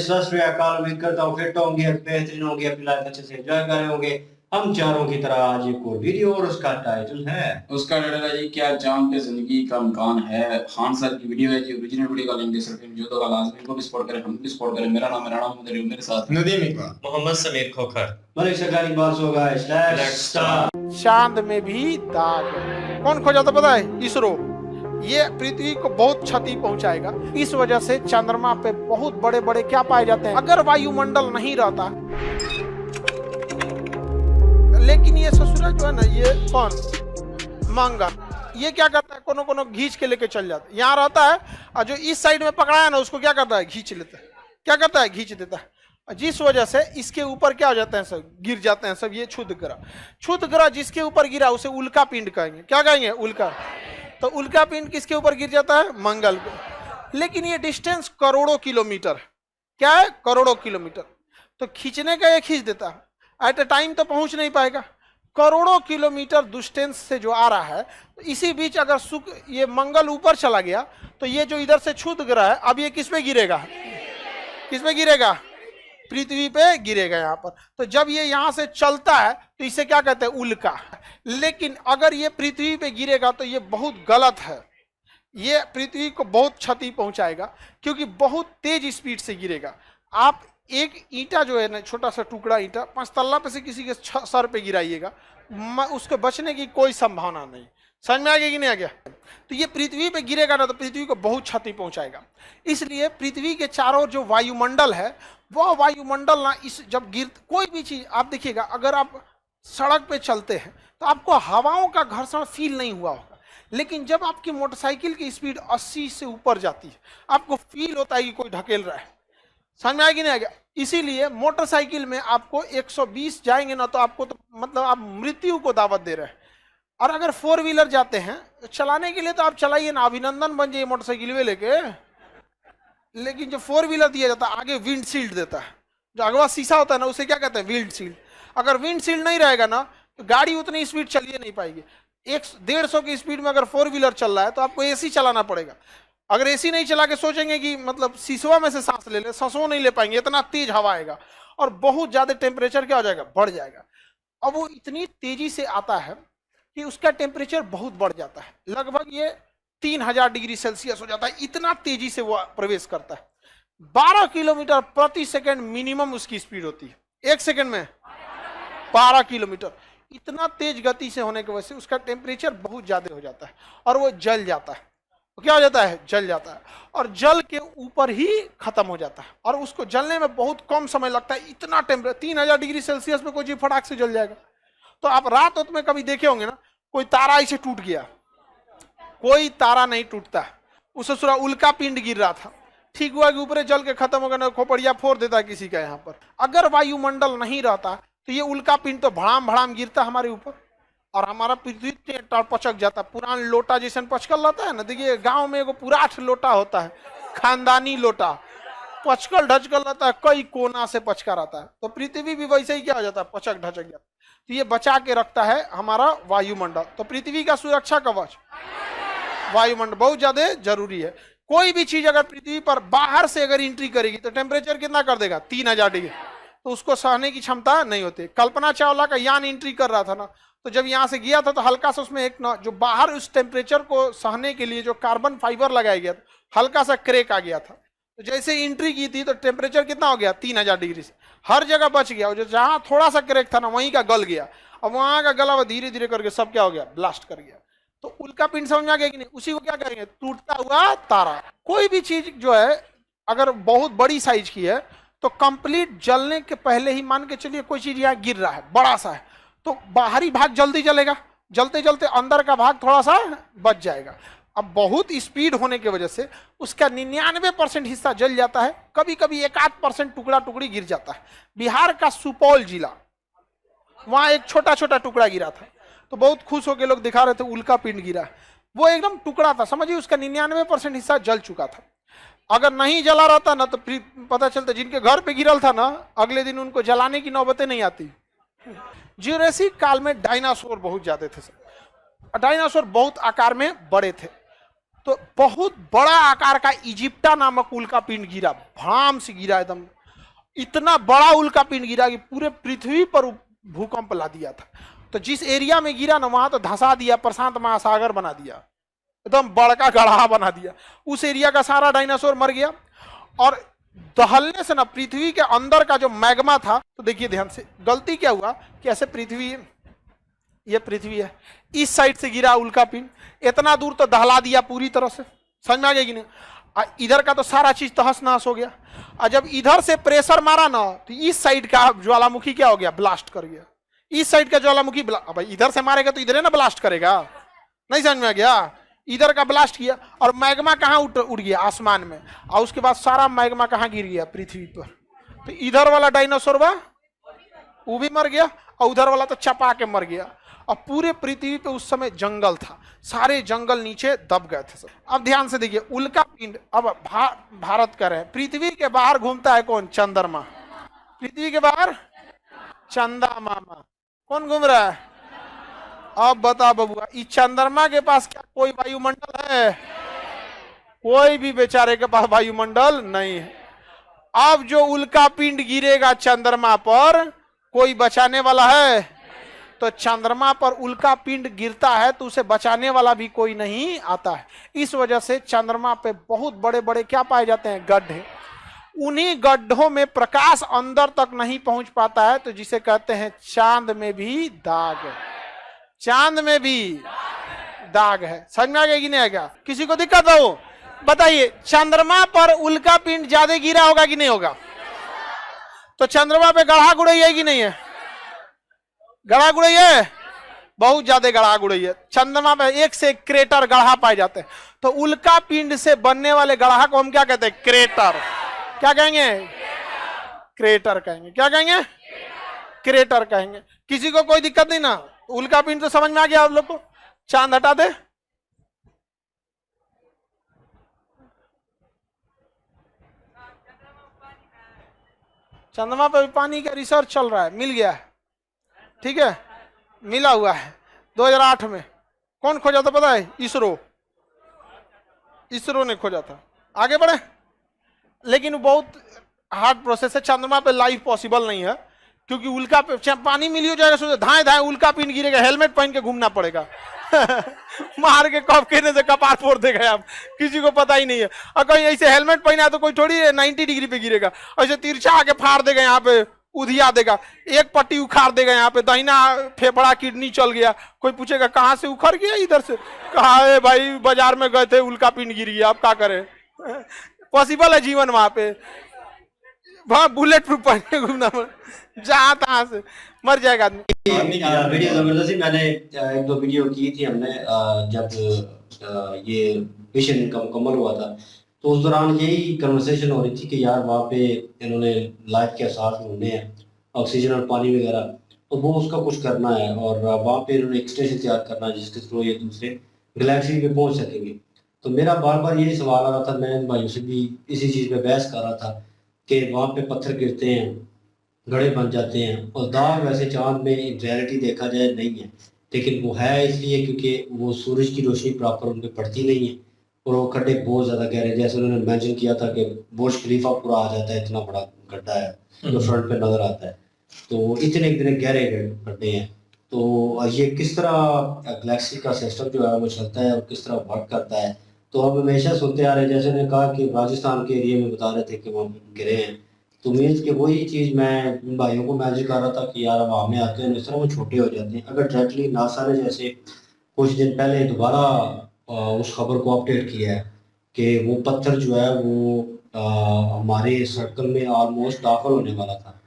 सत श्री अकाल। उम्मीद करता हूँ फिट होंगे, बेहतरीन होंगे, अपनी लाइफ अच्छे से एंजॉय कर रहे होंगे। हम चारों की तरह आज एक और वीडियो, और उसका टाइटल है जी क्या जाम पे जिंदगी का इम्कान है। खान सर की वीडियो है जी, ओरिजिनल वीडियो का लिंक डिस्क्रिप्शन में जो तो लाजमी को भी सपोर्ट करें, हम भी सपोर्ट करें। मेरा नाम है मेरे साथ नदीम इकबाल, मोहम्मद समीर खोखर, मलिक सरकारी बात होगा। Let's start. चांद में भी दाग है। कौन खोजा था पता है? इसरो। ये पृथ्वी को बहुत क्षति पहुंचाएगा। इस वजह से चंद्रमा पे बहुत बड़े बड़े क्या पाए जाते हैं, अगर वायुमंडल नहीं रहता। लेकिन ये ससुरा जो है ना, ये कौन मंगल, ये क्या करता है, कोनो कोनो घींच के लेके चल जाता है। यहाँ रहता है और जो इस साइड में पकड़ा है ना, उसको क्या करता है, घींच लेता है। क्या करता है, घींच देता है। जिस वजह से इसके ऊपर क्या हो जाते हैं, सब गिर जाते हैं सब। ये क्षुद्र ग्रह, क्षुद्र ग्रह जिसके ऊपर गिरा उसे उल्का पिंड कहेंगे। क्या कहेंगे, उल्का। तो उल्का पिंड किसके ऊपर गिर जाता है, मंगल को। लेकिन ये डिस्टेंस करोड़ों किलोमीटर, क्या है, करोड़ों किलोमीटर। तो खींचने का ये खींच देता है, एट ए टाइम तो पहुंच नहीं पाएगा। करोड़ों किलोमीटर डिस्टेंस से जो आ रहा है, तो इसी बीच अगर ये मंगल ऊपर चला गया तो ये जो इधर से क्षुद्र ग्रह है, अब ये किस पे गिरेगा, किस पे गिरेगा, पृथ्वी पे गिरेगा यहाँ पर। तो जब ये यहाँ से चलता है तो इसे क्या कहते हैं, उल्का। लेकिन अगर ये पृथ्वी पे गिरेगा तो ये बहुत गलत है। ये पृथ्वी को बहुत क्षति पहुंचाएगा, क्योंकि बहुत तेज स्पीड से गिरेगा। आप एक ईंटा जो है ना, छोटा सा टुकड़ा ईंटा 5 तल्ला पे से किसी के सर पे गिराइएगा, उसके बचने की कोई संभावना नहीं। समझ में आ गया कि नहीं आ गया? तो ये पृथ्वी पे गिरेगा ना, तो पृथ्वी को बहुत क्षति पहुंचाएगा। इसलिए पृथ्वी के चारों जो वायुमंडल है, वह वायुमंडल ना, इस जब कोई भी चीज आप देखिएगा, अगर आप सड़क पे चलते हैं तो आपको हवाओं का घर्षण फील नहीं हुआ होगा। लेकिन जब आपकी मोटरसाइकिल की स्पीड 80 से ऊपर जाती है, आपको फील होता है कि कोई ढकेल रहा है। समझ में आएगी नहीं आएगा? इसीलिए मोटरसाइकिल में आपको 120 जाएंगे ना, तो आपको तो मतलब आप मृत्यु को दावत दे रहे हैं। और अगर 4 व्हीलर जाते हैं चलाने के लिए तो आप चलाइए ना, अभिनंदन बन जाइए मोटरसाइकिल में लेके। लेकिन जो 4 व्हीलर दिया जाता है, आगे विंड शील्ड देता है, जो अगवा शीशा होता है ना, उसे क्या कहते हैं, विंड शील्ड। अगर विंड शील्ड नहीं रहेगा ना, तो गाड़ी उतनी स्पीड चलिए नहीं पाएगी। 150 की स्पीड में अगर 4 व्हीलर चल रहा है तो आपको एसी चलाना पड़ेगा। अगर एसी नहीं चला के सोचेंगे कि मतलब शीशवा में से सांस ले ले, सांसों नहीं ले पाएंगे, इतना तेज हवा आएगा और बहुत ज्यादा टेम्परेचर क्या हो जाएगा, बढ़ जाएगा। अब वो इतनी तेजी से आता है कि उसका टेम्परेचर बहुत बढ़ जाता है, लगभग ये 3000 डिग्री सेल्सियस हो जाता है। इतना तेजी से वो प्रवेश करता है। 12 किलोमीटर प्रति सेकेंड मिनिमम उसकी स्पीड होती है। 1 सेकेंड में 12 किलोमीटर। इतना तेज गति से होने की वजह से उसका टेम्परेचर बहुत ज्यादा हो जाता है और वो जल जाता है। क्या हो जाता है, जल जाता है, और जल के ऊपर ही खत्म हो जाता है। और उसको जलने में बहुत कम समय लगता है। इतना टेम्परेचर 3000 डिग्री सेल्सियस में कोई चीज फटाक से जल जाएगा। तो आप रात में कभी देखे होंगे ना, कोई तारा ऐसे टूट गया, कोई तारा नहीं टूटता। उसे पूरा उल्का पिंड गिर रहा था, ठीक हुआ कि ऊपर जल के खत्म हो गया ना, खोपड़िया फोड़ देता है किसी का। यहाँ पर अगर वायुमंडल नहीं रहता तो ये उल्का पिंड तो भड़ाम भड़ाम गिरता हमारे ऊपर और हमारा पृथ्वी पचक जाता। पुरान लोटा जैसे पचकल रहता है ना, देखिए गांव में एगो पुराठ लोटा होता है, खानदानी लोटा, पचकल ढचकल रहता है, कई कोना से पचका रहता है। तो पृथ्वी भी वैसे ही क्या हो जाता है, पचक ढचक जाता है। तो ये बचा के रखता है हमारा वायुमंडल। तो पृथ्वी का सुरक्षा कवच वायुमंडल बहुत ज्यादा जरूरी है। कोई भी चीज अगर पृथ्वी पर बाहर से अगर एंट्री करेगी तो टेम्परेचर कितना कर देगा, 3000 डिग्री, तो उसको सहने की क्षमता नहीं होती। कल्पना चावला का यान एंट्री कर रहा था ना, तो जब यहाँ से गया था तो हल्का सा उसमें एक ना, जो बाहर उस टेम्परेचर को सहने के लिए जो कार्बन फाइबर लगाया गया था, हल्का सा क्रैक आ गया था। तो जैसे एंट्री की थी तो टेम्परेचर कितना हो गया, 3000 डिग्री से हर जगह बच गया। और जो जहाँ थोड़ा सा क्रैक था ना, वहीं का गल गया। अब वहां का गला धीरे धीरे करके सब क्या हो गया, ब्लास्ट कर गया। तो उल्का पिंड समझ में आ गया कि नहीं? उसी को क्या करेंगे, टूटता हुआ तारा। कोई भी चीज जो है अगर बहुत बड़ी साइज की है तो कंप्लीट जलने के पहले ही, मान के चलिए कोई चीज यहाँ गिर रहा है, बड़ा सा है, तो बाहरी भाग जल्दी जलेगा, जलते जलते अंदर का भाग थोड़ा सा बच जाएगा। अब बहुत स्पीड होने की वजह से उसका 99% हिस्सा जल जाता है। कभी कभी 1-8% टुकड़ा टुकड़ी गिर जाता है। बिहार का सुपौल जिला, वहां एक छोटा छोटा टुकड़ा गिरा था, तो बहुत खुश होकर लोग दिखा रहे थे उल्का पिंड गिरा। वो एकदम टुकड़ा था, समझिए उसका 99% हिस्सा जल चुका था। अगर नहीं जला रहता ना, तो पता चलता जिनके घर पे गिरल था ना, अगले दिन उनको जलाने की नौबतें नहीं आती। जुरासिक काल में डायनासोर बहुत ज्यादा थे। डायनासोर बहुत आकार में बड़े थे। तो बहुत बड़ा आकार का इजिप्टा नामक उल्का पिंड गिरा, भड़ाम से गिरा एकदम, इतना बड़ा उल्का पिंड गिरा कि पूरे पृथ्वी पर भूकंप ला दिया था। तो जिस एरिया में गिरा ना वहां तो धंसा दिया, प्रशांत महासागर बना दिया, एकदम बड़का गढ़ा बना दिया। उस एरिया का सारा डायनासोर मर गया। और दहलने से ना पृथ्वी के अंदर का जो मैग्मा था, तो देखिए ध्यान से, गलती क्या हुआ कि ऐसे पृथ्वी, ये पृथ्वी है, इस साइड से गिरा उल्का पिंड, इतना दूर तो दहला दिया पूरी तरह से, समझ में आ गया कि नहीं। इधर का तो सारा चीज तहस नहस हो गया। और जब इधर से प्रेशर मारा ना तो इस साइड का ज्वालामुखी क्या हो गया, ब्लास्ट कर गया। इस साइड का ज्वालामुखी भाई इधर से मारेगा तो इधर है ना ब्लास्ट करेगा, नहीं समझ में आ गया। इधर का ब्लास्ट किया और मैग्मा कहाँ उड़ गया, आसमान में। और उसके बाद सारा मैग्मा कहाँ गिर गया, पृथ्वी पर। तो इधर वाला डायनासोर वो भी मर गया और उधर वाला तो चपा के मर गया। और पूरे पृथ्वी पे उस समय जंगल था, सारे जंगल नीचे दब गए थे सब। अब ध्यान से देखिए, उल्का पिंड अब भारत का है। पृथ्वी के बाहर घूमता है कौन, चंद्रमा। पृथ्वी के बाहर चंदा मामा कौन घूम रहा है। अब बता बबुआ, इस चंद्रमा के पास क्या कोई वायुमंडल है? कोई भी बेचारे के पास वायुमंडल नहीं है। अब जो उल्का पिंड गिरेगा चंद्रमा पर, कोई बचाने वाला है? तो चंद्रमा पर उल्का पिंड गिरता है तो उसे बचाने वाला भी कोई नहीं आता है। इस वजह से चंद्रमा पे बहुत बड़े बड़े क्या पाए जाते हैं, गड्ढे। उन्हीं गड्ढों में प्रकाश अंदर तक नहीं पहुंच पाता है, तो जिसे कहते हैं चांद में भी दाग है। चांद में भी दाग है, समझ में आ गया कि नहीं आएगा? किसी को दिक्कत हो बताइए। चंद्रमा पर उल्का पिंड ज्यादा गिरा होगा कि नहीं होगा? तो चंद्रमा पे गढ़ा गुड़ई है कि नहीं है? गढ़ा गुड़ई है, बहुत ज्यादा गढ़ा गुड़ई है। चंद्रमा पे एक से एक क्रेटर गढ़ा पाए जाते हैं। तो उल्का पिंड से बनने वाले गढ़ा को हम क्या कहते हैं, क्रेटर। क्या कहेंगे, क्रेटर कहेंगे। क्या कहेंगे, क्रेटर कहेंगे। किसी को कोई दिक्कत नहीं ना? उल्का पिंड तो समझ में आ गया आप लोग को। चांद हटा दे, चंद्रमा पे पानी का रिसर्च चल रहा है, मिल गया है, ठीक है, मिला हुआ है। 2008 में कौन खोजा था पता है? इसरो ने खोजा था। आगे बढ़े, लेकिन बहुत हार्ड प्रोसेस है। चंद्रमा पे लाइफ पॉसिबल नहीं है, क्योंकि उल्का पानी मिल हो जाएगा, सोचो धाए धाए उल्का पिंड गिरेगा, हेलमेट पहन के घूमना पड़ेगा। मार के कप कहने से कपार फोड़ देगा आप, किसी को पता ही नहीं है। और कहीं ऐसे हेलमेट पहना तो कोई थोड़ी 90 डिग्री पे गिरेगा, ऐसे तिरछा आके फाड़ देगा, यहाँ पे उधिया देगा, एक पट्टी उखाड़ देगा, यहाँ पे दाहिना फेफड़ा किडनी चल गया। कोई पूछेगा कहाँ से उखड़ गया? इधर से। कहा है भाई, बाजार में गए थे, उल्का पिंड गिर गया, आप क्या करें? पॉसिबल है जीवन वहां पे, वहां बुलेट प्रूफ पहन के घूमना, जहां तहां से मर जाएगा आदमी। वीडियो जबरदस्ती मैंने एक दो वीडियो की थी हमने, जब ये मिशन का मुकम्मल हुआ था, तो उस दौरान यही कन्वर्सेशन हो रही थी कि यार वहाँ पे इन्होंने लाइफ के एहसास ढूंढने हैं, ऑक्सीजन और पानी वगैरह, तो वो उसका कुछ करना है। और वहाँ पे इन्होंने एक स्टेशन तैयार करना है जिसके थ्रू ये दूसरे गैलेक्सी पे पहुँच सकेंगे। तो मेरा बार बार यही सवाल आ रहा था, मैं भाइयों से भी इसी चीज़ पे बहस कर रहा था कि वहाँ पे पत्थर गिरते हैं, गड़े बन जाते हैं, और दाग वैसे चांद में रियलिटी देखा जाए नहीं है, लेकिन वो है इसलिए क्योंकि वो सूरज की रोशनी प्रॉपर उन पर पड़ती नहीं है, और वो खड्डे बहुत ज़्यादा गहरे, जैसे उन्होंने मेंशन किया था कि बुर्ज खलीफा पूरा आ जाता है, इतना बड़ा गड्ढा है जो फ्रंट पे नज़र आता है। तो इतने गहरे गड्ढे हैं। तो ये किस तरह गैलेक्सी का सिस्टम जो है वो चलता है और किस तरह वर्क करता है, तो अब हमेशा सुनते आ रहे हैं। जैसे उन्होंने कहा कि राजस्थान के एरिया में बता रहे थे कि वहाँ गिरे हैं, तो मीन्स कि वही चीज़ मैं भाइयों को मैसेज कर रहा था कि यार अब हमें आते हैं, इस तरह वो छोटे हो जाते हैं। अगर डायरेक्टली नासा ने जैसे कुछ दिन पहले दोबारा उस खबर को अपडेट किया है कि वो पत्थर जो है वो हमारे सर्कल में ऑलमोस्ट दाखिल होने वाला था,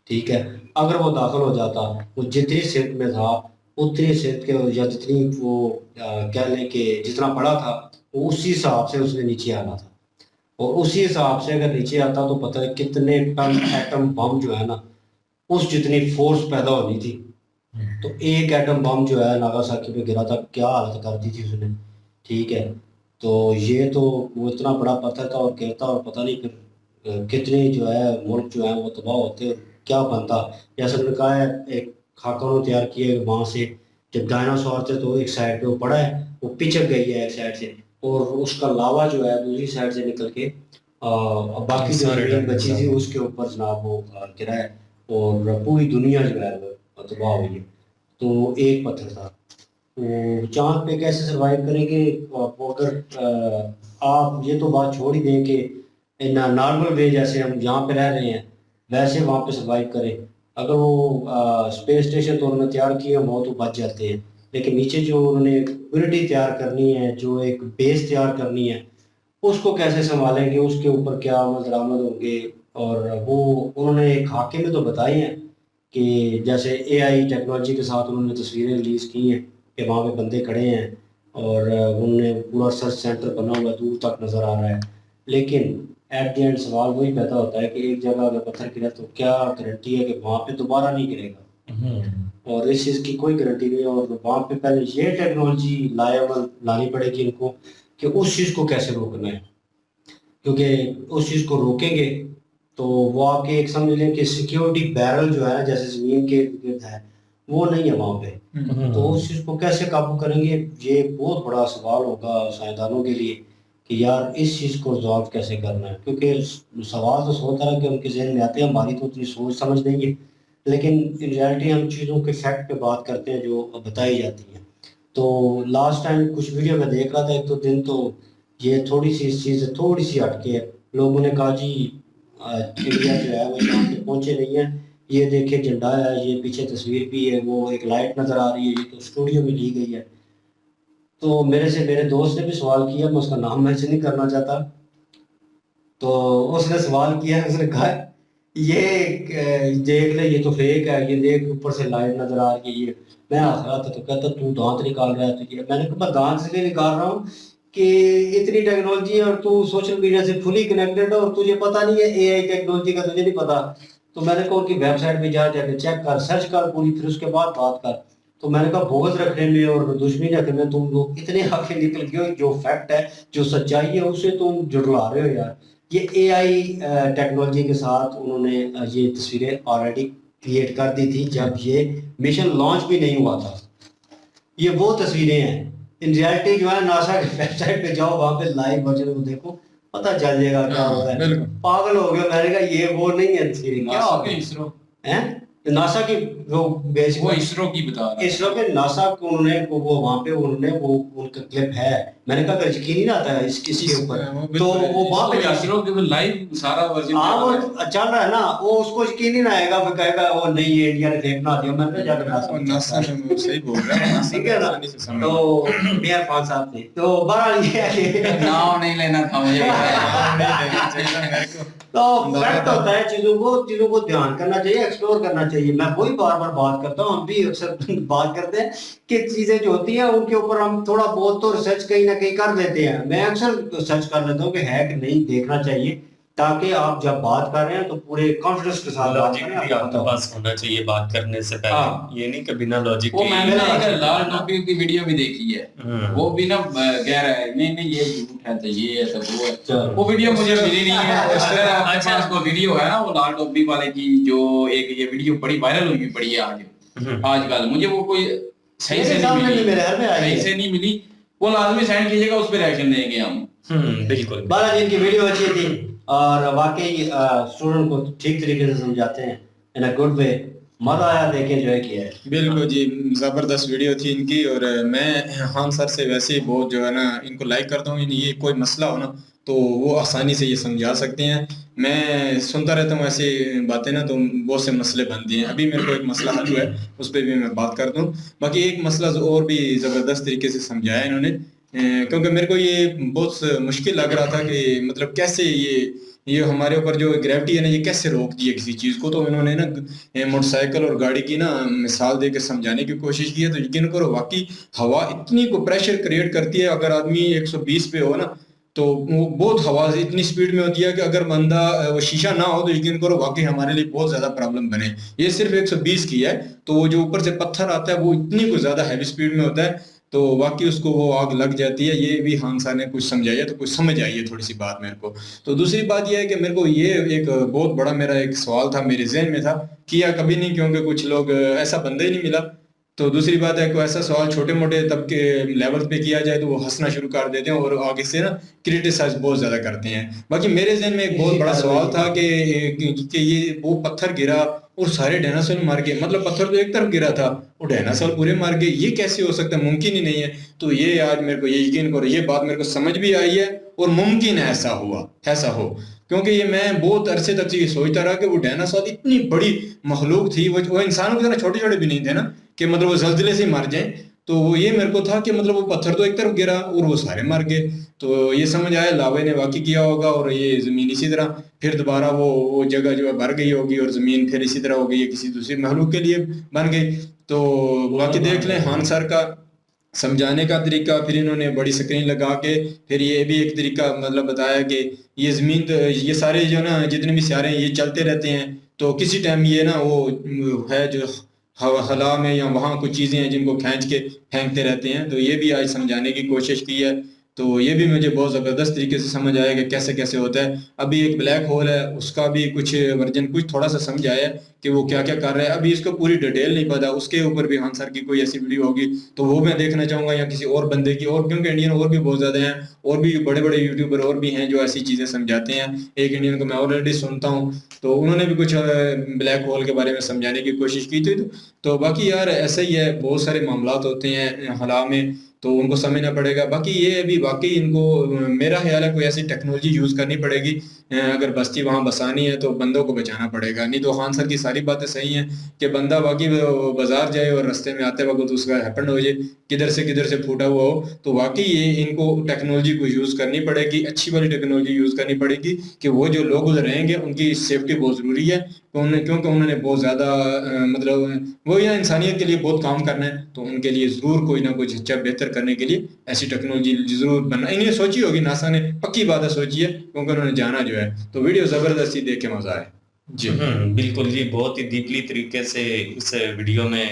ठीक है, अगर वो दाखिल हो जाता, वो जितनी सेहत में था उतनी सेहत के, या जितनी वो कह लें कि जितना बड़ा था, वो उसी हिसाब से उसने नीचे आना था, और उसी हिसाब से अगर नीचे आता तो पता है कितने टन एटम बम जो है ना, उस जितनी फोर्स पैदा होनी थी। तो एक एटम बम जो है नागासाकी पे गिरा था, क्या हालत कर दी थी उसने, ठीक है। तो ये तो वो इतना बड़ा पत्थर था और गिरता, और पता नहीं फिर कितने जो है मुल्क जो है वो तबाह होते और क्या बनता। जैसे उन्होंने कहा है, एक खाका उन्होंने तैयार किया है, वहाँ से जब डायनासोर थे तो एक साइड पे वो पड़ा है, वो पिचक गई है एक साइड से, اور اس کا لاوا جو ہے دوسری سائڈ سے نکل کے باقی جو زمین بچی تھی اس کے اوپر جناب وہ گرا ہے اور پوری دنیا جو ہے وہ تباہ ہوئی ہے. تو ایک پتھر تھا. تو چاند پہ کیسے سروائیو کریں گے اگر آپ یہ تو بات چھوڑ ہی دیں کہ نارمل وے جیسے ہم جہاں پہ رہ رہے ہیں ویسے وہاں پہ سروائیو کریں. اگر وہ اسپیس اسٹیشن تو انہوں نے تیار کیے ہیں وہ تو بچ جاتے ہیں, لیکن نیچے جو انہوں نے کمیونٹی تیار کرنی ہے, جو ایک بیس تیار کرنی ہے, اس کو کیسے سنبھالیں گے, اس کے اوپر کیا عمل درآمد ہوں گے. اور وہ انہوں نے ایک خاکے میں تو بتائی ہیں کہ جیسے اے آئی ٹیکنالوجی کے ساتھ انہوں نے تصویریں ریلیز کی ہیں کہ وہاں پہ بندے کھڑے ہیں اور انہوں نے پورا ریسرچ سینٹر بنا ہوا دور تک نظر آ رہا ہے. لیکن ایٹ دی اینڈ سوال وہی پیدا ہوتا ہے کہ ایک جگہ اگر پتھر گرا تو کیا گارنٹی ہے کہ وہاں پہ دوبارہ نہیں گرے گا, اور اس چیز کی کوئی گارنٹی نہیں ہے. اور وہاں پہ پہلے یہ ٹیکنالوجی لانی پڑے گی ان کو کہ اس چیز کو کیسے روکنا ہے, کیونکہ اس چیز کو روکیں گے تو وہ آپ کے ایک سمجھ لیں کہ سیکیورٹی بیرل جو ہے جیسے زمین کے گرد ہے وہ نہیں ہے وہاں پہ, تو اس چیز کو کیسے قابو کریں گے, یہ بہت بڑا سوال ہوگا سائنسدانوں کے لیے کہ یار اس چیز کو ریزالو کیسے کرنا ہے. کیونکہ سوال تو سو طرح کے ان کے ذہن میں آتے ہیں, ہماری تو اتنی سوچ سمجھ نہیں ہے, لیکن ان ریالٹی ہم چیزوں کے فیکٹ پہ بات کرتے ہیں جو بتائی جاتی ہیں. تو لاسٹ ٹائم کچھ ویڈیو میں دیکھ رہا تھا ایک دو دن, تو یہ تھوڑی سی اس چیز تھوڑی سی ہٹ کے ہے. لوگوں نے کہا جی انڈیا جو ہے وہ یہاں پہ پہنچے نہیں ہیں, یہ دیکھے جھنڈا ہے, یہ پیچھے تصویر بھی ہے, وہ ایک لائٹ نظر آ رہی ہے, یہ تو اسٹوڈیو میں لی گئی ہے. تو میرے دوست نے بھی سوال کیا, میں اس کا نام مینشن نہیں کرنا چاہتا, تو اس نے سوال کیا, اس نے کہا یہ دیکھ لے یہ تو فیک ہے, یہ دیکھ اوپر سے لائٹ نظر آ رہی ہے. یہ میں ہنس رہا تھا تو کہتا تو دانت نکال رہا ہے, تو یہ میں نے کہا دانت سے نہیں نکال رہا ہوں کہ اتنی ٹیکنالوجی ہے اور تو سوشل میڈیا سے فلی کنیکٹڈ ہے اور تجھے پتہ نہیں ہے اے آئی ٹیکنالوجی کا, تجھے نہیں پتا. تو میں نے کہا ان کی ویب سائٹ پہ جا کے چیک کر, سرچ کر پوری, پھر اس کے بعد بات کر. تو میں نے کہا بغض رکھنے میں اور دشمنی رکھنے میں تم لوگ اتنے آگے نکل گئے ہو, جو فیکٹ ہے جو سچائی ہے اسے تم جھٹلا رہے ہو یار. یہ اے آئی ٹیکنالوجی کے ساتھ انہوں نے یہ تصویریں آلریڈی کریٹ کر دی تھی جب یہ مشن لانچ بھی نہیں ہوا تھا. یہ وہ تصویریں ہیں. ان ریالٹی جو ہے ناسا کی ویب سائٹ پہ جاؤ, وہاں پہ لائیو ورژن کو دیکھو, پتہ چل جائے گا کیا ہوتا ہے. پاگل ہو گیا. میں نے کہا یہ وہ نہیں ہے تصویریں, کیا ہو گیا ناسا کی وہ بیسک, وہ اسرو کی بتا رہا ہے, اسرو کے ناسا کو انہوں نے وہ وہاں پہ انہوں نے وہ ان کا کلپ ہے. میں نے کہا اگر یقین نہیں آتا ہے اس کسی کے اوپر تو وہ وہاں پہ اسرو کے لائیو سارا ورژن چل رہا ہے نا, وہ اس کو یقین نہیں آئے گا, وہ کہے گا وہ نہیں یہ انڈیا نے فیک بنا دیا. میں نے جا کے ناسا نے صحیح بول رہا ہے, ٹھیک ہے نا. تو میئر خان صاحب نے تو بہرحال یہ ہے کہ نام نہیں لینا تھا مجھے, تو فیکٹ ہوتا ہے چیزوں کو دھیان کرنا چاہیے, ایکسپلور کرنا چاہیے. میں وہی بار بار بات کرتا ہوں, ہم بھی اکثر بات کرتے ہیں کہ چیزیں جو ہوتی ہیں ان کے اوپر ہم تھوڑا بہت تو ریسرچ کہیں نہ کہیں کر لیتے ہیں. میں اکثر ریسرچ کر لیتا ہوں کہ ہے کہ نہیں, دیکھنا چاہیے تاکہ آپ جب بات کر رہے ہیں تو پورے کانفیڈنس کے ساتھ بات کریں. لاجک آپ کے پاس ہونا چاہیے بات کرنے سے پہلے, یہ نہیں کہ بنا لاجک وہ میں نے ایک لال ٹوپی کی ویڈیو بھی دیکھی ہے, وہ بھی نا کہہ رہا ہے نہیں یہ جھوٹ ہے, تو یہ ہے تو وہ ہے. وہ ویڈیو مجھے ملی نہیں ہے. اگر آپ کے پاس کوئی ویڈیو ہے نا وہ لال ٹوپی والے کی, جو ایک یہ ویڈیو بڑی وائرل ہوئی پڑی ہے آج کل, مجھے وہ کوئی صحیح سے نہیں ملی, وہ لازمی سینڈ کیجیے گا, اس پہ ریئیکشن دیں گے ہم. بالکل. بارہ جن کی ویڈیو اچھی تھی اور واقعی اسٹوڈنٹ کو ٹھیک طریقے سے سمجھاتے ہیں ان اے گڈ وے. مزہ آیا دیکھیں جو ہے کیا ہے. بالکل جی, زبردست ویڈیو تھی ان کی. اور میں خان سر سے ویسے ہی بہت جو ہے نا ان کو لائک کرتا ہوں. یہ کوئی مسئلہ ہو نا تو وہ آسانی سے یہ سمجھا سکتے ہیں. میں سنتا رہتا ہوں ایسی باتیں نا, تو بہت سے مسئلے بنتے ہیں. ابھی میرے کو ایک مسئلہ حل ہوا ہے, اس پہ بھی میں بات کرتا ہوں. باقی ایک مسئلہ اور بھی زبردست طریقے سے سمجھایا انہوں نے, کیونکہ میرے کو یہ بہت مشکل لگ رہا تھا کہ مطلب کیسے یہ ہمارے اوپر جو گریوٹی ہے نا یہ کیسے روک دی ہے کسی چیز کو. تو انہوں نے نا موٹر سائیکل اور گاڑی کی نا مثال دے کے سمجھانے کی کوشش کی ہے. تو یقین کرو واقعی ہوا اتنی کو پریشر کریٹ کرتی ہے, اگر آدمی 120 پہ ہو نا تو وہ بہت ہوا اتنی سپیڈ میں ہوتی ہے کہ اگر بندہ وہ شیشہ نہ ہو تو یقین کرو واقعی ہمارے لیے بہت زیادہ پرابلم بنے. یہ صرف 120 کی ہے, تو وہ جو اوپر سے پتھر آتا ہے وہ اتنی کو زیادہ ہیوی سپیڈ میں ہوتا ہے, تو واقعی اس کو وہ آگ لگ جاتی ہے. یہ بھی خان صاحب نے کچھ سمجھایا, تو کچھ سمجھ آئی ہے تھوڑی سی بات میرے کو. تو دوسری بات یہ ہے کہ میرے کو یہ ایک بہت بڑا میرا ایک سوال تھا, میرے ذہن میں تھا, کیا کبھی نہیں, کیونکہ کچھ لوگ ایسا بندہ ہی نہیں ملا تو دوسری بات ہے کوئی ایسا سوال چھوٹے موٹے طبقے لیول پہ کیا جائے تو وہ ہنسنا شروع کر دیتے ہیں اور آگے سے نا کرٹیسائز بہت زیادہ کرتے ہیں. باقی میرے ذہن میں ایک بہت بڑا سوال تھا کہ یہ وہ پتھر گرا اور سارے ڈائناسور مار گئے, مطلب پتھر تو ایک طرف گرا تھا اور ڈائناسور پورے مار گئے, یہ کیسے ہو سکتا ہے؟ ممکن ہی نہیں ہے. تو یہ آج میرے کو یہ یقین کرو, یہ بات میرے کو سمجھ بھی آئی ہے اور ممکن ہے ایسا ہو, کیونکہ یہ میں بہت عرصے تک یہ سوچتا رہا کہ وہ ڈائناسور اتنی بڑی مخلوق تھی, وہ انسانوں کی طرح چھوٹے چھوٹے بھی نہیں تھے نا کہ مطلب وہ زلزلے سے مر جائیں. تو وہ یہ میرے کو تھا کہ مطلب وہ پتھر تو ایک طرف گرا اور وہ سارے مر گئے. تو یہ سمجھ آیا لاوے نے واقعی کیا ہوگا اور یہ زمین اسی طرح پھر دوبارہ وہ جگہ جو ہے بھر گئی ہوگی اور زمین پھر اسی طرح ہو گئی ہے کسی دوسری مخلوق کے لیے بن گئی. تو باقی دیکھ لیں خان سر کا سمجھانے کا طریقہ, پھر انہوں نے بڑی سکرین لگا کے پھر یہ بھی ایک طریقہ مطلب بتایا کہ یہ زمین یہ سارے جو نا جتنے بھی سیارے ہیں یہ چلتے رہتے ہیں, تو کسی ٹائم یہ نا وہ ہے جو خلا میں یا وہاں کچھ چیزیں ہیں جن کو کھینچ کے پھینکتے رہتے ہیں. تو یہ بھی آج سمجھانے کی کوشش کی ہے. تو یہ بھی مجھے بہت زبردست طریقے سے سمجھ آیا کہ کیسے کیسے ہوتا ہے. ابھی ایک بلیک ہول ہے, اس کا بھی کچھ ورژن کچھ تھوڑا سا سمجھ آیا ہے کہ وہ کیا کیا کر رہا ہے. ابھی اس کو پوری ڈیٹیل نہیں پتا, اس کے اوپر بھی خان سر کی کوئی ایسی ویڈیو ہوگی تو وہ میں دیکھنا چاہوں گا یا کسی اور بندے کی, اور کیونکہ انڈین اور بھی بہت زیادہ ہیں اور بھی بڑے بڑے یوٹیوبر اور بھی ہیں جو ایسی چیزیں سمجھاتے ہیں. ایک انڈین کو میں آلریڈی سنتا ہوں, تو انہوں نے بھی کچھ بلیک ہول کے بارے میں سمجھانے کی کوشش کی تھی. تو باقی یار ایسا ہی ہے, بہت سارے معاملات ہوتے ہیں خلا میں, تو ان کو سمجھنا پڑے گا. باقی یہ ابھی واقعی ان کو میرا خیال ہے کوئی ایسی ٹیکنالوجی یوز کرنی پڑے گی, اگر بستی وہاں بسانی ہے تو بندوں کو بچانا پڑے گا. نہیں تو خان سر کی ساری باتیں صحیح ہیں کہ بندہ واقعی بازار جائے اور رستے میں آتے وقت اس کا ہیپن ہو جائے کدھر سے پھوٹا ہوا ہو, تو واقعی یہ ان کو ٹیکنالوجی کو یوز کرنی پڑے گی, اچھی والی ٹیکنالوجی یوز کرنی پڑے گی کہ وہ جو لوگ ادھر رہیں گے ان کی سیفٹی بہت ضروری ہے, کیونکہ انہوں نے بہت زیادہ مطلب وہ یا انسانیت کے لیے بہت کام کرنا ہے, تو ان کے لیے ضرور کوئی نہ کچھ اچھا بہتر کرنے کے لیے ایسی ٹیکنالوجی ضرور بننا. انہیں سوچی ہوگی ناسا نے, پکی بات ہے سوچی ہے کیونکہ انہوں نے جانا جو ہے. تو ویڈیو زبردستی دیکھ کے مزہ آئے. جی بالکل جی, بہت ہی ڈیپلی طریقے سے اس ویڈیو میں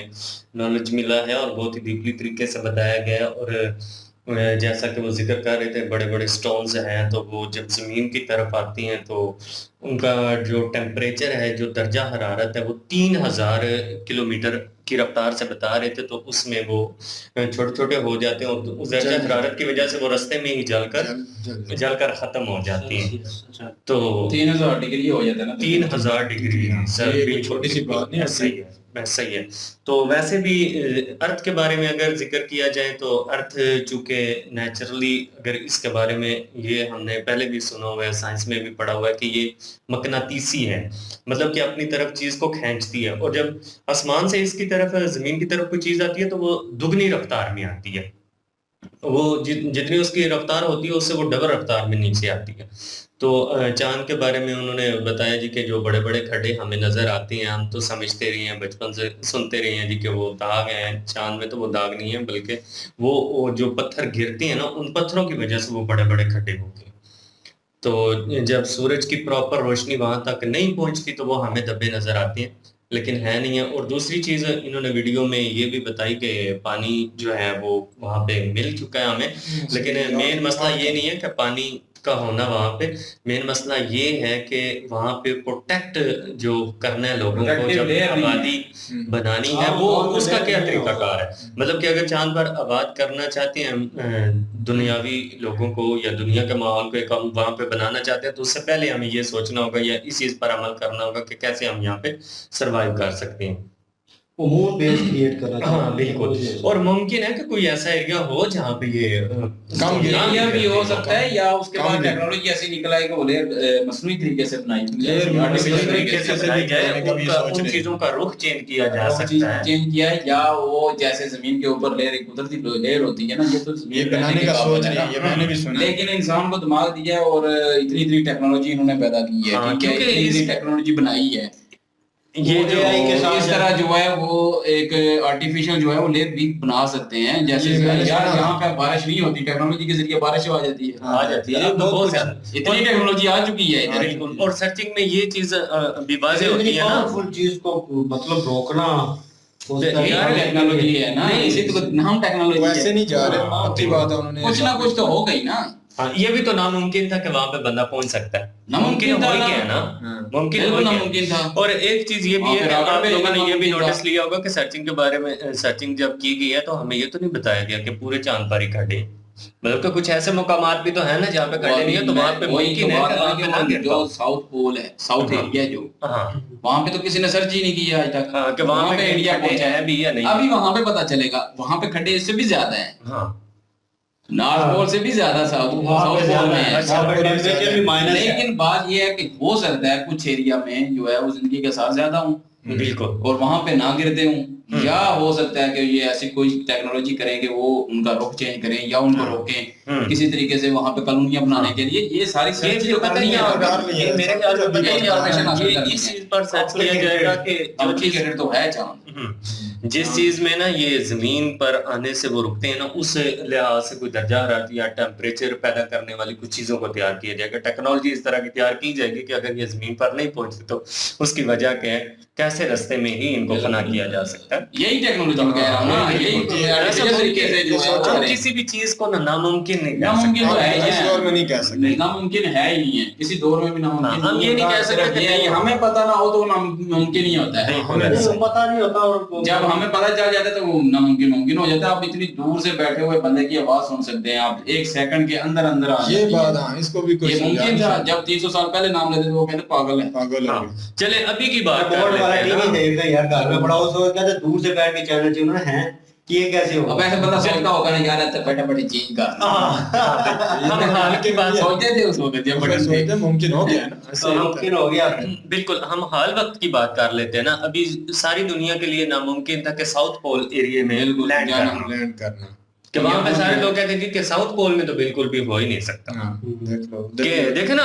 نالج ملا ہے اور بہت ہی ڈیپلی طریقے سے بتایا گیا. اور جیسا کہ وہ ذکر کر رہے تھے بڑے بڑے سٹونز ہیں, تو وہ جب زمین کی طرف آتی ہیں تو ان کا جو ٹیمپریچر ہے, جو درجہ حرارت ہے, وہ 3000 کلومیٹر کی رفتار سے بتا رہے تھے. تو اس میں وہ چھوٹے چھوٹے ہو جاتے ہیں اور اس درجہ حرارت کی وجہ سے وہ رستے میں ہی جل کر ختم ہو جاتی ہیں. تو 3000 ڈگری ہو جاتا ہے نا, 3000 ڈگری سر, چھوٹی سی بات نہیں. صحیح ہے, صحیح ہے. تو ویسے بھی ارتھ کے بارے میں اگر ذکر کیا جائے تو ارتھ چونکہ نیچرلی, اگر اس کے بارے میں یہ ہم نے پہلے بھی سنا ہوا ہے, سائنس میں بھی پڑھا ہوا ہے کہ یہ مقناطیسی ہے, مطلب کہ اپنی طرف چیز کو کھینچتی ہے. اور جب آسمان سے اس کی طرف زمین کی طرف کوئی چیز آتی ہے تو وہ دگنی رفتار میں آتی ہے, وہ جتنی اس کی رفتار ہوتی ہے اس سے وہ ڈبل رفتار میں نیچے آتی ہے. تو چاند کے بارے میں انہوں نے بتایا جی کہ جو بڑے بڑے کھڈے ہمیں نظر آتے ہیں, ہم تو سمجھتے رہے ہیں, بچپن سے سنتے رہے ہیں جی کہ وہ داغ ہیں. چاند میں تو وہ داغ نہیں ہے, بلکہ وہ جو پتھر گرتے ہیں نا, ان پتھروں کی وجہ سے وہ بڑے بڑے کھڈے ہوتے ہیں. تو جب سورج کی پراپر روشنی وہاں تک نہیں پہنچتی تو وہ ہمیں دبے نظر آتے ہیں, لیکن ہے نہیں ہے. اور دوسری چیز انہوں نے ویڈیو میں یہ بھی بتائی کہ پانی جو ہے وہ وہاں پہ مل چکا ہے ہمیں, لیکن مین مسئلہ یہ نہیں ہے کہ پانی کا ہونا وہاں پہ, مین مسئلہ یہ ہے کہ وہاں پہ پروٹیکٹ جو کرنا ہے لوگوں کو, جب آبادی بنانی ہے وہ اس کا کیا طریقہ کار ہے. مطلب کہ اگر چاند پر آباد کرنا چاہتے ہیں دنیاوی لوگوں کو یا دنیا کے ماحول کو ایک ہم وہاں پہ بنانا چاہتے ہیں, تو اس سے پہلے ہمیں یہ سوچنا ہوگا یا اس چیز پر عمل کرنا ہوگا کہ کیسے ہم یہاں پہ سروائیو کر سکتے ہیں, امور بیس کریٹ کرنا چاہتے ہیں. ہاں بالکل. اور ممکن ہے کہ کوئی ایسا ایریا ہو جہاں پہ یہ کم گرانیاں بھی ہو سکتا ہے, یا اس کے بعد ٹیکنالوجی ایسی نکل آئے کہ وہ مصنوعی طریقے سے بنائی جائے, ان چیزوں کا رخ چینج کیا جا سکتا ہے, چینج کیا ہے, یا وہ جیسے زمین کے اوپر لیئر ایک قدرتی لیئر ہوتی ہے نا, یہ تو یہ بنانے کا سوچ رہی ہے, یہ میں نے بھی سنا. لیکن انسان کو دماغ دیا اور اتنی ٹیکنالوجی انہوں نے پیدا کی ہے, اتنی ٹیکنالوجی بنائی ہے. یہ جو اس طرح جو ہے وہ ایک آرٹیفیشل جو ہے وہ لیب بھی بنا سکتے ہیں, جیسے یہاں پہ بارش نہیں ہوتی, ٹیکنالوجی کے ذریعے بارش آ جاتی ہے, بہت زیادہ اتنی ٹیکنالوجی آ چکی ہے. اور سرچنگ میں یہ چیز بھی واضح ہوتی ہے نا, فل چیز کو مطلب روکنا ٹیکنالوجی ہے نا, اسی تو ہم ٹیکنالوجی ویسے نہیں جا رہے, اپنی بات ہے, انہوں نے کچھ نہ کچھ تو ہو گئی نا. हाँ, ये भी तो नामुमकिन था कि वहां पे बंदा पहुंच सकता है, नामुमकिन मुमकिन हो था ही गया ना, मुमकिन हो बिल्कुल ही गया। नामुमकिन था। और एक चीज ये भी वहाँ है पे कि रावण आप पे लोगों ने ये भी नामुमकिन था। नोटिस लिया होगा कि सर्चिंग के बारे में, सर्चिंग जब की गई है तो हमें ये तो नहीं बताया गया कि पूरे चांद पर ही खड्डे, मतलब कि कुछ ऐसे मुकामात भी तो है ना जहाँ पे खड्डे नहीं है, तो वहां पे मुमकिन है कि वहाँ पे ना गिर जो पाओ। साउथ पोल है, साउथ एरिया जो, हाँ वहां पे तो किसी ने सर्च ही नहीं किया आज तक। हाँ, कि वहाँ पे इंडिया खड्डे पहुंचा हैं भी या नहीं। अभी वहां पे पता चलेगा, वहां पे खड्डे इससे भी ज्यादा है, हाँ नॉर्थ पोल से भी ज्यादा साउथ पोल में है। वहाँ पे टेम्परेचर भी माइनस है। लेकिन बात ये है कि हो सकता है कुछ एरिया में जो है वो जिंदगी के साथ ज्यादा हूँ बिल्कुल। और वहां पे ना गिरते हूँ, या हो सकता है कि ये ऐसी कोई टेक्नोलॉजी करें कि वो उनका रुख चेंज करें या उनको रोकें किसी तरीके से वहां पे कॉलोनियां बनाने के लिए। ये सारी ये सर्च भी पता करनी नहीं है। होगा, ये मेरे ख्याल में पता नहीं information होगा, हासिल ये करनी इस है। चीज पर सर्च किया जाएगा कि जो चीज कॉम्प्लिकेटेड तो है चांद, जिस चीज में ना ये जमीन पर आने से वो रुकते हैं ना, उस लिहाज से कोई दर्जा हरारत या टेम्परेचर पैदा करने वाली कुछ चीजों को तैयार किया जाएगा, टेक्नोलॉजी इस तरह की तैयार की जाएगी कि अगर ये जमीन पर नहीं पहुंचती तो उसकी वजह क्या है, कैसे रास्ते में ही इनको फना किया जा सकता है। यही टेक्नोलॉजी में कह रहा हूँ ना, यही आर्टिफिशियल तरीके से जो है वो हम करें। किसी भी चीज को ना नामुमकिन नहीं कह नामुमकिन तो है ही इस दौर में नहीं कह सकते। नहीं, नामुमकिन है ही नहीं है, किसी दौर में भी नामुमकिन हम ये नहीं कह सकते कि ये हमें पता ना हो तो वो नामुमकिन ही होता है। नहीं, पता नहीं होता, और जब हमें पता चल जाता है तो वो नामुमकिन मुमकिन हो जाता है। आप इतनी दूर से बैठे हुए बंदे की आवाज सुन सकते हैं, आप एक सेकंड के अंदर अंदर आ ये जाती है। बात, हाँ, इसको भी कोई ये समझा मुमकिन नहीं था, सकता। जब 300 साल पहले नाम लेते थे वो कहते पागल है। पागल हो हाँ, गए। चले अभी की बात कर बोर्ड वाला लेते हैं टीवी ना। देख रहे यार, घर में बड़ा हो तो कहते दूर से बैठ के चैनल चुन रहे हैं कि ये कैसे हो। अब ऐसे बंदा सोचता होगा ना यार ऐसे फटाफट चेंज कर, हम हाल की बात सोचते थे उस वक्त जब बटन थे। सोचते मुमकिन हो गया ना, ऐसे ही होता है। मुमकिन हो गया। बिल्कुल, हम हाल वक्त की बात कर लेते हैं ना। अभी सारी दुनिया के लिए नामुमकिन था कि साउथ पोल एरिया में बिल्कुल, लैंड जाना। करना, लैंड करना। कि वहां पे सारे लोग कहते थे कि साउथ पोल में तो बिल्कुल भी हो ही नहीं सकता। हाँ, देख लो, कि देख लो। देखे ना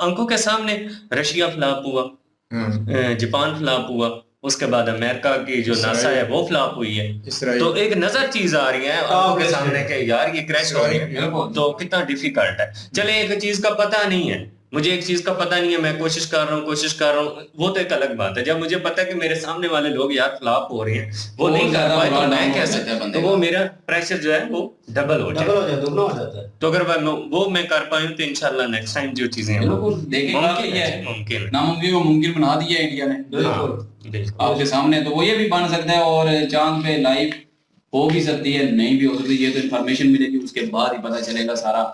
आंखों के सामने रशिया फ्लॉप हुआ, हाँ, जापान फ्लॉप हुआ, उसके बाद अमेरिका की जो नासा है वो फ्लॉप हुई है। इसराइल। तो एक नजर चीज आ रही है आंखों के सामने के यार ये क्रैश हो रही है, बिल्कुल। तो कितना डिफिकल्ट है। चले एक चीज का पता नहीं है, मुझे एक चीज का पता नहीं है, मैं कोशिश कर रहा हूँ, वो तो एक अलग बात है। जब मुझे पता है कि मेरे सामने वाले लोग यार फ्लॉप हो रहे हैं, वो नहीं कर पाए, तो मैं कैसे, तो वो मेरा प्रेशर जो है वो डबल हो डबल हो जाए। जाता है, दुगना हो जाता है। तो अगर वो मैं कर पाऊँ तो इंशाल्लाह नेक्स्ट टाइम जो चीजें हैं वो बिल्कुल देखेगा मुमकिन कि है, ये मुमकिन है। नामुमकिन को मुमकिन बना दिया है इंडिया ने बिल्कुल बिल्कुल। आपके सामने, तो वो ये भी बन सकता है और चांद पे लाइफ हो भी सकती है, नहीं भी हो सकती। ये तो इन्फॉर्मेशन मिलेगी उसके बाद ही पता चलेगा सारा।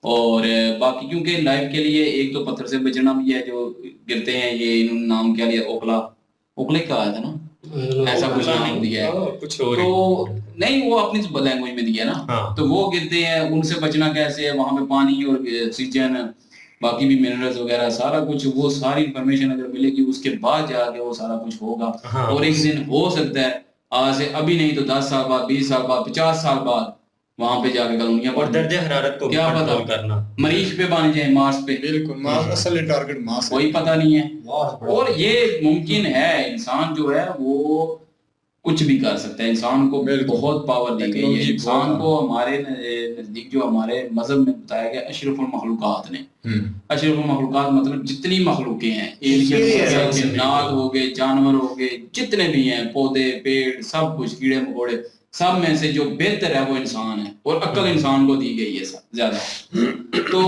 और बाकी क्योंकि लाइफ के लिए एक तो पत्थर से बचना भी है, जो गिरते हैं ये इन्होंने नाम क्या लिया, ओखला, ओखले का आया था ना, ऐसा कुछ नाम दिया है। कुछ और तो नहीं, वो अपनी लैंग्वेज में दिया ना। हाँ। तो वो गिरते हैं, उनसे बचना कैसे है, वहां पे पानी और ऑक्सीजन बाकी भी मिनरल्स वगैरह सारा कुछ, वो सारी इंफॉर्मेशन अगर मिलेगी उसके बाद जाके वो सारा कुछ होगा। हाँ। और एक दिन हो सकता है आज से, अभी नहीं तो 10 साल बाद, 20 साल बाद, 50 साल बाद वहां पे जाके कॉलोनियां और पड़ दर्जे हरारत को क्या कंट्रोल पता करना। मरीज पे बन जाए, मार्स पे, बिल्कुल, मास असल टारगेट मास है। कोई पता नहीं है। बहुत बड़ा। और ये मुमकिन है, इंसान जो है वो कुछ भी कर सकता है। इंसान को बिल्कुल। बहुत पावर दी गई है। टेक्नोलॉजी इंसान बहुत- को हमारे नजदीक जो हमारे मजहब में बताया गया अशरफुल मखलूकात ने, अशरफुल मखलूकात मतलब जितनी मखलूकें हैं, एलियन, जिन्नात हो गए, जानवर हो गए, जितने भी हैं, पौधे पेड़ सब कुछ, कीड़े मकोड़े, सब में से जो बेहतर है वो इंसान है। और अक्ल इंसान को दी गई है ज्यादा। तो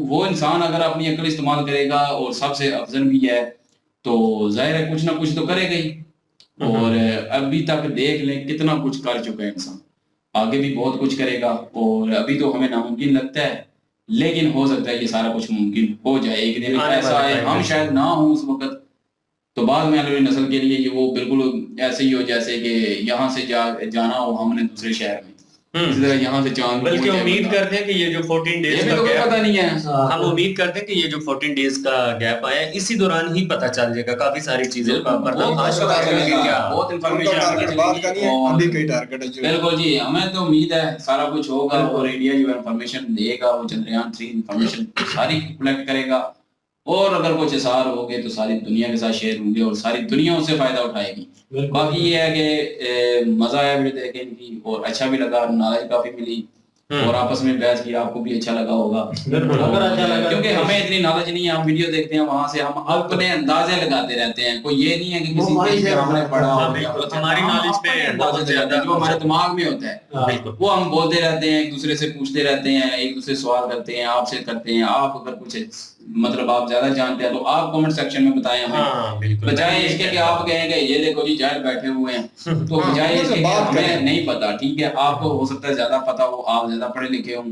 वो इंसान अगर अपनी अक्ल इस्तेमाल करेगा और सबसे अफजल भी है, तो जाहिर है कुछ ना कुछ तो करेगा ही। और अभी तक देख लें कितना कुछ कर चुका है इंसान, आगे भी बहुत कुछ करेगा। और अभी तो हमें नामुमकिन लगता है, लेकिन हो सकता है ये सारा कुछ मुमकिन हो जाए एक दिन। आने ऐसा वाले है टाइम हम में। शायद ना हो उस वक्त, तो बाद में अगली नस्ल के लिए ये वो बिल्कुल ऐसे ही हो जैसे कि यहाँ से जाना हो हमने दूसरे शहर में, इसी तरह यहाँ से चांद पे बल्कि पहुंचे उम्मीद बंदा। करते हैं कि ये जो 14 ये डेज भी का तो कोई गैप, पता नहीं है। हम उम्मीद करते हैं कि ये जो 14 डेज का गैप आया है, इसी दौरान ही पता चल जाएगा काफी सारी चीजें का पर्दाफाश बहुत पता चलेगा क्या। बहुत उनका इंफॉर्मेशन टारगेट बात का नहीं है, अभी कई टारगेट है जो बिल्कुल जी, हमें तो उम्मीद है सारा कुछ होगा। और इंडिया जो इंफॉर्मेशन देगा वो चंद्रयान 3 इंफॉर्मेशन सारी कलेक्ट करेगा, और अगर कुछ इशार हो गए तो सारी दुनिया के साथ शेयर होंगे और सारी दुनिया उससे फायदा उठाएगी। बाकी ये है कि मजा आया वीडियो देख के इनकी, और अच्छा भी लगा, नॉलेज काफी मिली। और आपस में बहस की, आपको भी अच्छा लगा होगा। बिल्कुल, अगर अच्छा लगा क्योंकि हमें इतनी नॉलेज नहीं है, हम वीडियो देखते हैं वहां से हम अपने अंदाजे लगाते रहते हैं, कोई ये नहीं है कि किसी पेज पे हमने पढ़ा हो, हमारी नॉलेज पे अंदाजे लगाते हैं, जो हमारे दिमाग में होता है बिल्कुल वो हम बोलते रहते हैं, एक दूसरे से पूछते रहते हैं, एक दूसरे से सवाल करते हैं, आपसे करते हैं। आप अगर कुछ मतलब आप ज्यादा जानते हैं तो आप कमेंट सेक्शन में बताएं हमें, हाँ बिल्कुल। बजाय इसके कि आप कहेंगे ये देखो जी जाहिल बैठे हुए हैं, तो बजाय इसके कि हमें नहीं पता, ठीक है, आपको हो सकता है ज्यादा पता हो, आप ज्यादा पढ़े लिखे हो,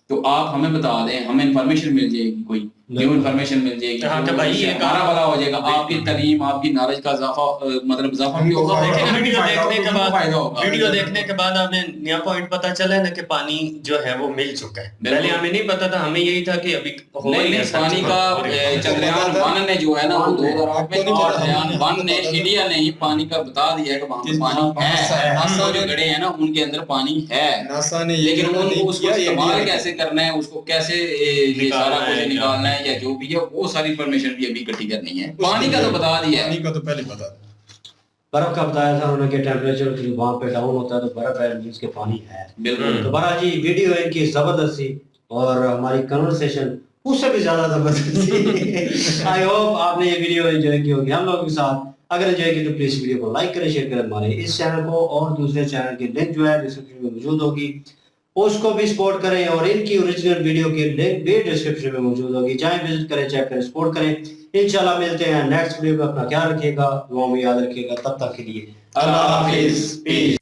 तो आप हमें बता दें, हमें इन्फॉर्मेशन मिल जाएगी, कोई न्यू इन्फॉर्मेशन मिल जाएगी, हाँ, तो भाई ये हमारा भला हो जाएगा, आपकी तालीम आपकी नॉलेज का इजाफा मतलब इजाफा भी होगा, वीडियो देखने के बाद फायदा होगा। वीडियो देखने के बाद हमें नया पॉइंट पता चला है ना कि पानी जो है वो मिल चुका है। पहले हमें नहीं पता था, हमें यही था कि अभी हो नहीं नहीं, पानी का चंद्रयान 1 ने जो है ना वो 2008 में, और चंद्रयान 1 ने इंडिया ने ही पानी का बता दिया है कि वहां पे पानी है, नासा जो गड़े हैं ना उनके अंदर पानी है, नासा ने लेकिन उनको उसको इस्तेमाल कैसे करना है, उसको कैसे ये सारा कुछ निकालना है या जो भी है, वो सारी इंफॉर्मेशन भी अभी इकट्ठी करनी है। पानी का तो बता दिया है, पानी का तो पहले बता दिया। बर्फ का बताया था उन्होंने कि टेम्परेचर वहाँ पे डाउन होता है तो बर्फ है, मींस के पानी है। बिल्कुल। तो बहरहाल जी वीडियो है इनकी जबरदस्त थी और हमारी कन्वर्सेशन उससे भी ज्यादा जबरदस्त थी। आई होप आपने ये वीडियो एंजॉय की होगी हम लोगों के साथ। अगर एंजॉय की तो प्लीज वीडियो को लाइक करें, शेयर करें हमारे इस चैनल को, और दूसरे चैनल की लिंक जो है डिस्क्रिप्शन में मौजूद होगी उसको भी सपोर्ट करें, और इनकी ओरिजिनल वीडियो की लिंक भी डिस्क्रिप्शन में मौजूद होगी, जाएं विजिट करें, चेक करें, सपोर्ट करें। इंशाल्लाह मिलते हैं नेक्स्ट वीडियो में, अपना ख्याल रखिएगा, दुआ में याद रखिएगा, तब तक के लिए अल्लाह हाफिज, पीस।